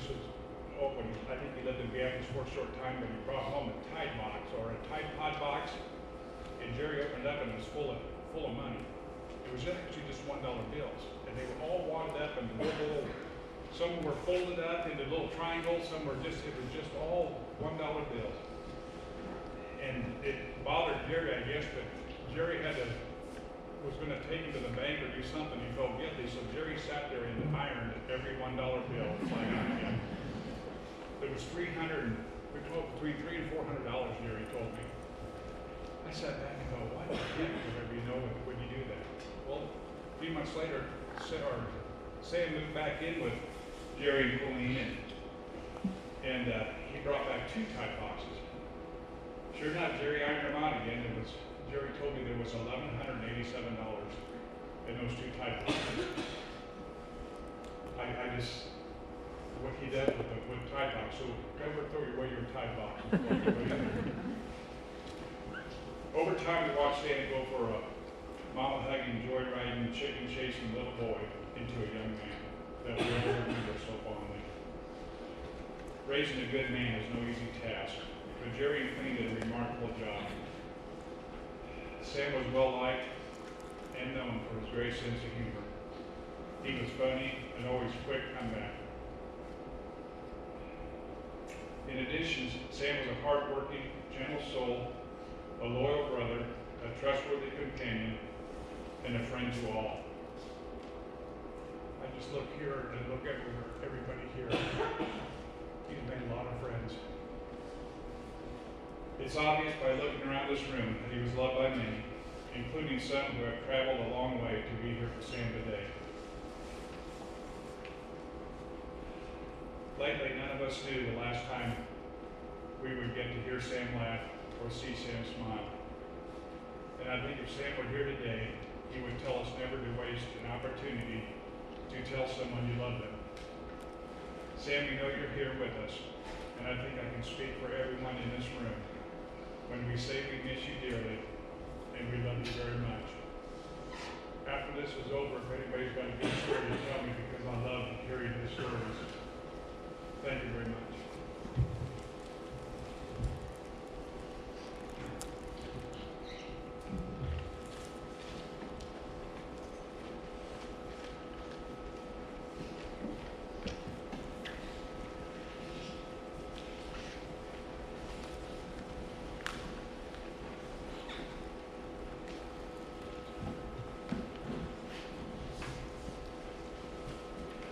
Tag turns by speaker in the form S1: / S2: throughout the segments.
S1: this was, oh, when I think he lived in Beatrice for a short time, but he brought home a Tide box or a Tide Pod box, and Jerry opened it up and it was full of money. It was actually just $1 bills, and they were all wadded up into little, some were folded up into little triangles, some were just, it was just all $1 bills. And it bothered Jerry, I guess, but Jerry was going to take him to the bank or do something. He felt guilty, so Jerry sat there and ironed every $1 bill flying out again. There was between $300 and $400, Jerry told me. I sat back and thought, why the heck would you do that? Well, a few months later, Sam moved back in with Jerry and Colleen, and he brought back 2 Tide boxes. Sure enough, Jerry ironed them out again. Jerry told me there was $1,187 in those 2 Tide boxes. I just, what he did with Tide box. So never throw away your Tide box. Over time, we watched Sam go for a mama hugging, joyriding, chicken chasing little boy into a young man that we all remember so fondly. Raising a good man is no easy task, but Jerry and Clean did a remarkable job. Sam was well liked and known for his great sense of humor. He was funny and always quick comeback. In addition, Sam was a hard-working, gentle soul, a loyal brother, a trustworthy companion, and a friend to all. I just look here and look at everybody here. He's made a lot of friends. It's obvious by looking around this room that he was loved by many, including some who have traveled a long way to be here for Sam today. Lately, none of us knew the last time we would get to hear Sam laugh or see Sam smile. And I think if Sam were here today, he would tell us never to waste an opportunity to tell someone you love them. Sam, we know you're here with us, and I think I can speak for everyone in this room when we say we miss you dearly and we love you very much. After this is over, if anybody's got a good story to tell me, because I love hearing the stories. Thank you very much.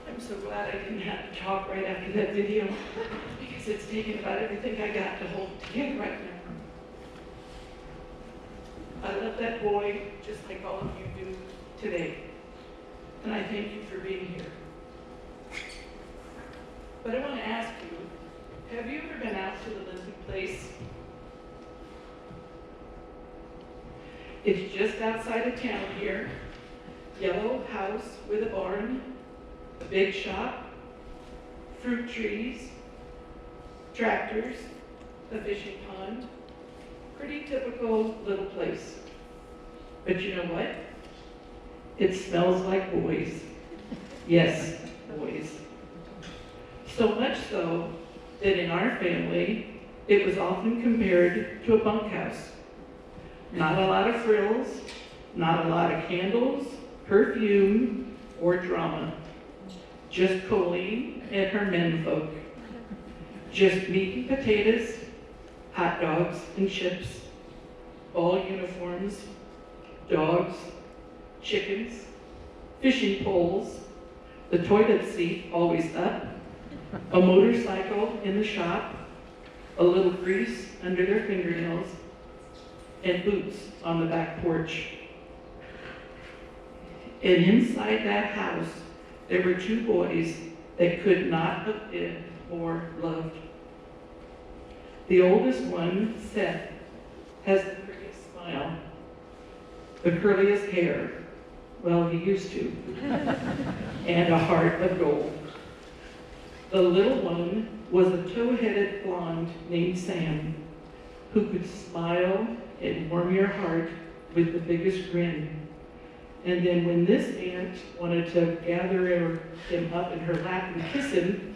S2: I'm so glad I didn't have to talk right after that video, because it's taken about everything I got to hold together right now. I love that boy just like all of you do today, and I thank you for being here. But I want to ask you, have you ever been out to the Lindsay Place? It's just outside of town here. Yellow house with a barn, a big shop, fruit trees, tractors, a fishing pond. Pretty typical little place. But you know what? It smells like boys. Yes, boys. So much so that in our family, it was often compared to a bunkhouse. Not a lot of frills, not a lot of candles, perfume, or drama. Just Colleen and her menfolk. Just meat and potatoes, hot dogs and chips, ball uniforms, dogs, chickens, fishing poles, the toilet seat always up, a motorcycle in the shop, a little grease under their fingernails, and boots on the back porch. And inside that house, there were 2 boys that could not have been more loved. The oldest one, Seth, has the prettiest smile, the curliest hair, well, he used to, and a heart of gold. The little one was a tow-headed blonde named Sam, who could smile and warm your heart with the biggest grin. And then when this aunt wanted to gather him up in her lap and kiss him,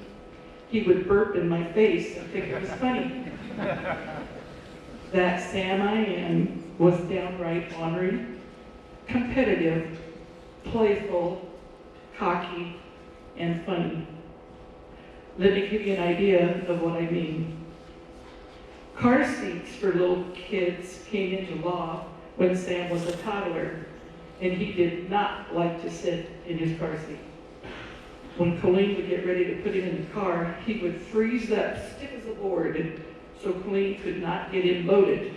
S2: he would burp in my face and think it was funny. That Sam I am was downright ornery, competitive, playful, cocky, and funny. Let me give you an idea of what I mean. Car seats for little kids came into law when Sam was a toddler, and he did not like to sit in his car seat. When Colleen would get ready to put him in the car, he would freeze up, stiff as a board, so Colleen could not get him loaded.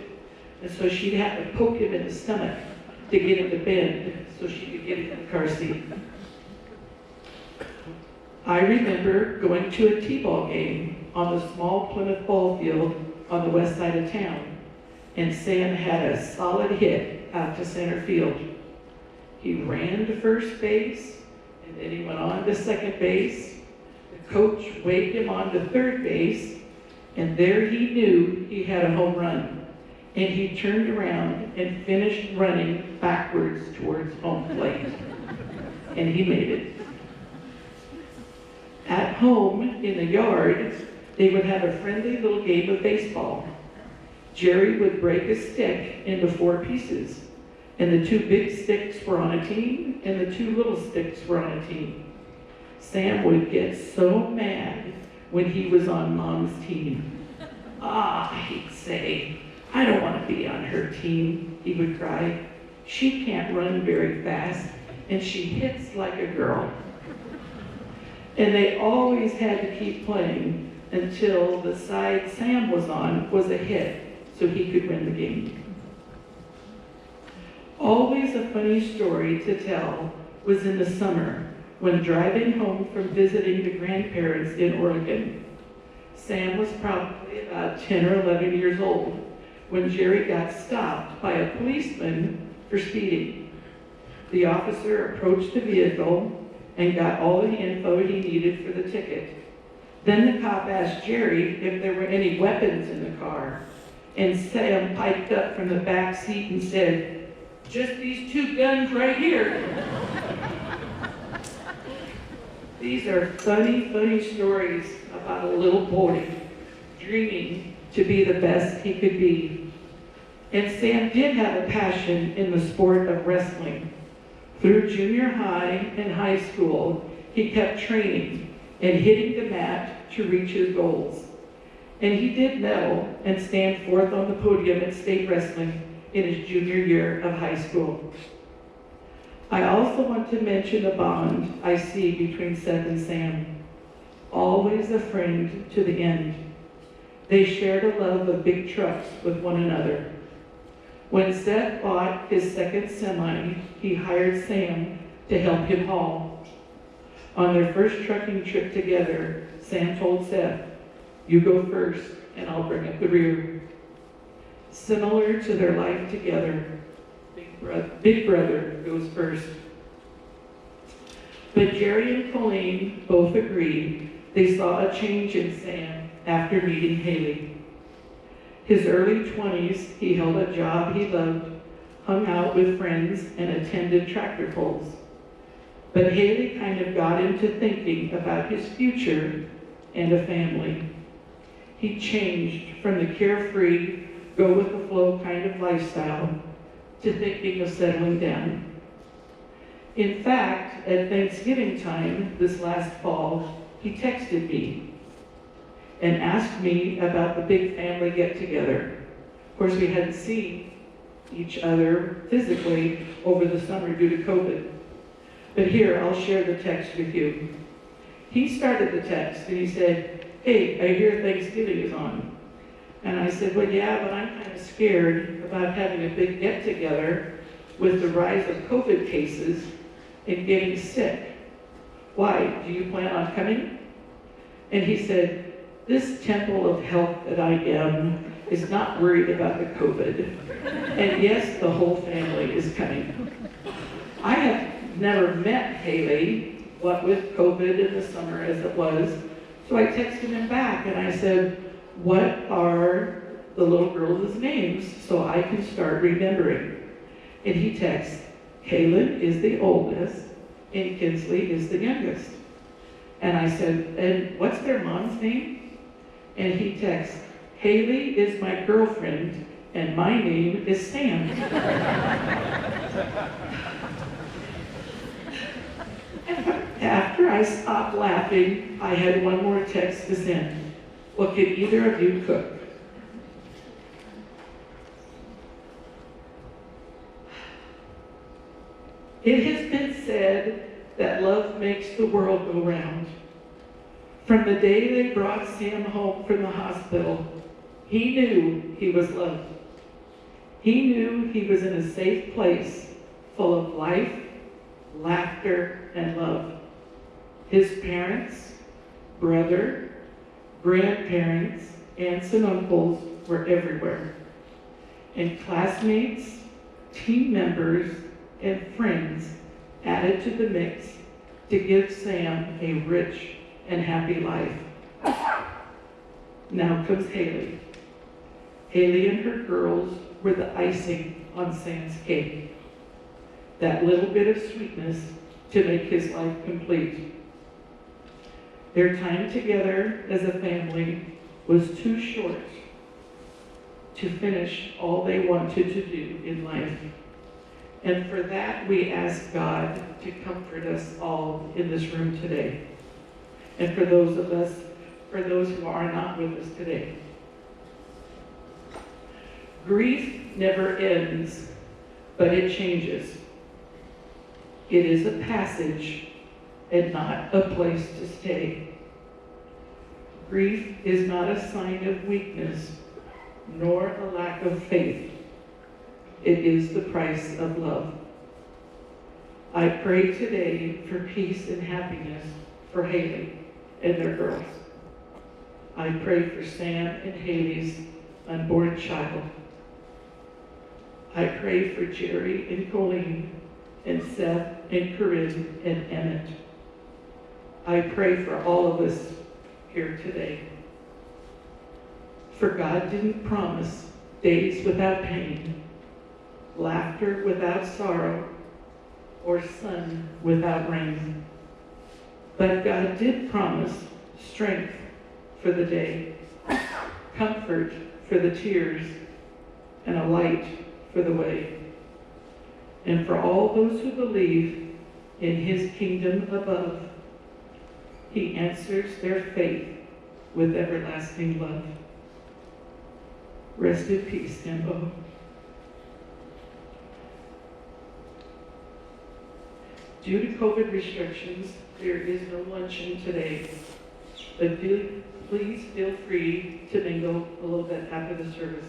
S2: And so she'd have to poke him in the stomach to get him to bend so she could get him in the car seat. I remember going to a t-ball game on the small Plymouth ball field on the west side of town, and Sam had a solid hit out to center field. He ran to first base, and then he went on to second base. The coach waved him on to third base, and there he knew he had a home run. And he turned around and finished running backwards towards home plate. And he made it. At home, in the yard, they would have a friendly little game of baseball. Jerry would break a stick into 4 pieces, and the 2 big sticks were on a team, and the 2 little sticks were on a team. Sam would get so mad when he was on Mom's team. He'd say, I don't want to be on her team, he would cry. She can't run very fast, and she hits like a girl. And they always had to keep playing until the side Sam was on was a hit, so he could win the game. Always a funny story to tell was in the summer when driving home from visiting the grandparents in Oregon. Sam was probably about 10 or 11 years old when Jerry got stopped by a policeman for speeding. The officer approached the vehicle and got all the info he needed for the ticket. Then the cop asked Jerry if there were any weapons in the car, and Sam piped up from the back seat and said, just these 2 guns right here. These are funny, funny stories about a little boy dreaming to be the best he could be. And Sam did have a passion in the sport of wrestling. Through junior high and high school, he kept training and hitting the mat to reach his goals. And he did medal and stand 4th on the podium at state wrestling in his junior year of high school. I also want to mention a bond I see between Seth and Sam. Always a friend to the end. They shared a love of big trucks with one another. When Seth bought his second semi, he hired Sam to help him haul. On their first trucking trip together, Sam told Seth, you go first and I'll bring up the rear. Similar to their life together, Big Brother goes first. But Jerry and Colleen both agreed they saw a change in Sam after meeting Haley. His early 20s, he held a job he loved, hung out with friends, and attended tractor pulls. But Haley kind of got him to thinking about his future and a family. He changed from the carefree, go-with-the-flow kind of lifestyle to thinking of settling down. In fact, at Thanksgiving time this last fall, he texted me and asked me about the big family get-together. Of course, we hadn't seen each other physically over the summer due to COVID. But here, I'll share the text with you. He started the text and he said, hey, I hear Thanksgiving is on. And I said, well, yeah, but I'm kind of scared about having a big get-together with the rise of COVID cases and getting sick. Why, do you plan on coming? And he said, this temple of health that I am is not worried about the COVID. And yes, the whole family is coming. I have never met Haley, what with COVID in the summer as it was, so I texted him back and I said, what are the little girls' names so I can start remembering? And he texts, Kaylin is the oldest and Kinsley is the youngest. And I said, and what's their mom's name? And he texts, Haley is my girlfriend, and my name is Sam. After I stopped laughing, I had one more text to send. Well, can either of you cook? It has been said that love makes the world go round. From the day they brought Sam home from the hospital, he knew he was loved. He knew he was in a safe place full of life, laughter, and love. His parents, brother, grandparents, aunts and uncles were everywhere. And classmates, team members, and friends added to the mix to give Sam a rich and happy life. Now comes Haley. Haley and her girls were the icing on Sam's cake. That little bit of sweetness to make his life complete. Their time together as a family was too short to finish all they wanted to do in life. And for that, we ask God to comfort us all in this room today. And for those who are not with us today. Grief never ends, but it changes. It is a passage and not a place to stay. Grief is not a sign of weakness, nor a lack of faith. It is the price of love. I pray today for peace and happiness for Haley and their girls. I pray for Sam and Haley's unborn child. I pray for Jerry and Colleen and Seth and Corinne and Emmett. I pray for all of us here today. For God didn't promise days without pain, laughter without sorrow, or sun without rain. But God did promise strength for the day, comfort for the tears, and a light for the way. And for all those who believe in his kingdom above, he answers their faith with everlasting love. Rest in peace, Sambo. Due to COVID restrictions, there is no luncheon today, but please feel free to mingle a little bit after the service.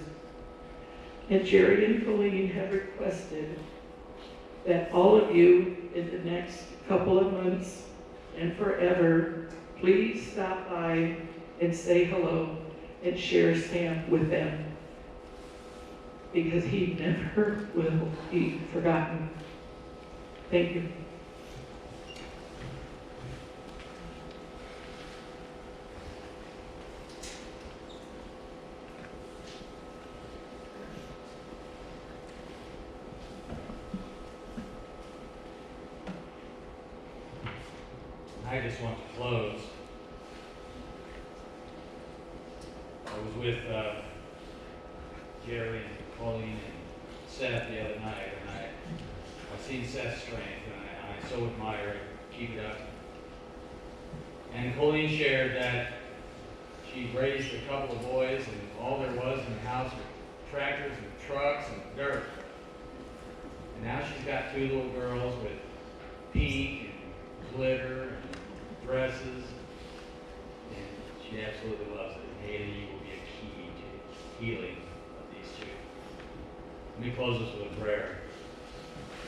S2: And Jerry and Colleen have requested that all of you in the next couple of months and forever, please stop by and say hello and share Sam with them, because he never will be forgotten. Thank you.
S3: I just want to close. I was with Jerry and Colleen and Seth the other night, and I've seen Seth's strength, and I so admire it. Keep it up. And Colleen shared that she raised a couple of boys, and all there was in the house were tractors and trucks and dirt. And now she's got two little girls with pink and glitter and dresses, and she absolutely loves it. And Haley will be a key to healing of these two. Let me close this with a prayer.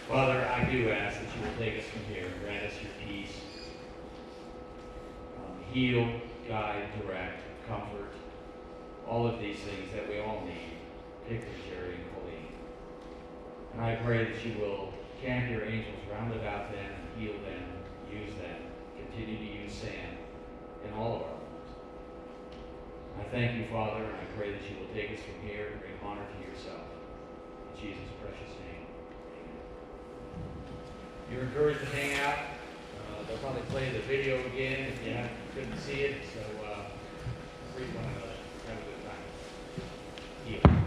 S3: Father, I do ask that you will take us from here and grant us your peace. Heal, guide, direct, comfort, all of these things that we all need, particularly Jerry and Colleen. And I pray that you will camp your angels round about them and heal them, use them, continue to use Sam in all of our lives. I thank you, Father, and I pray that you will take us from here and bring honor to yourself. In Jesus' precious name, amen. You're encouraged to hang out. They'll probably play the video again if you couldn't see it, so, read one another, have a good time.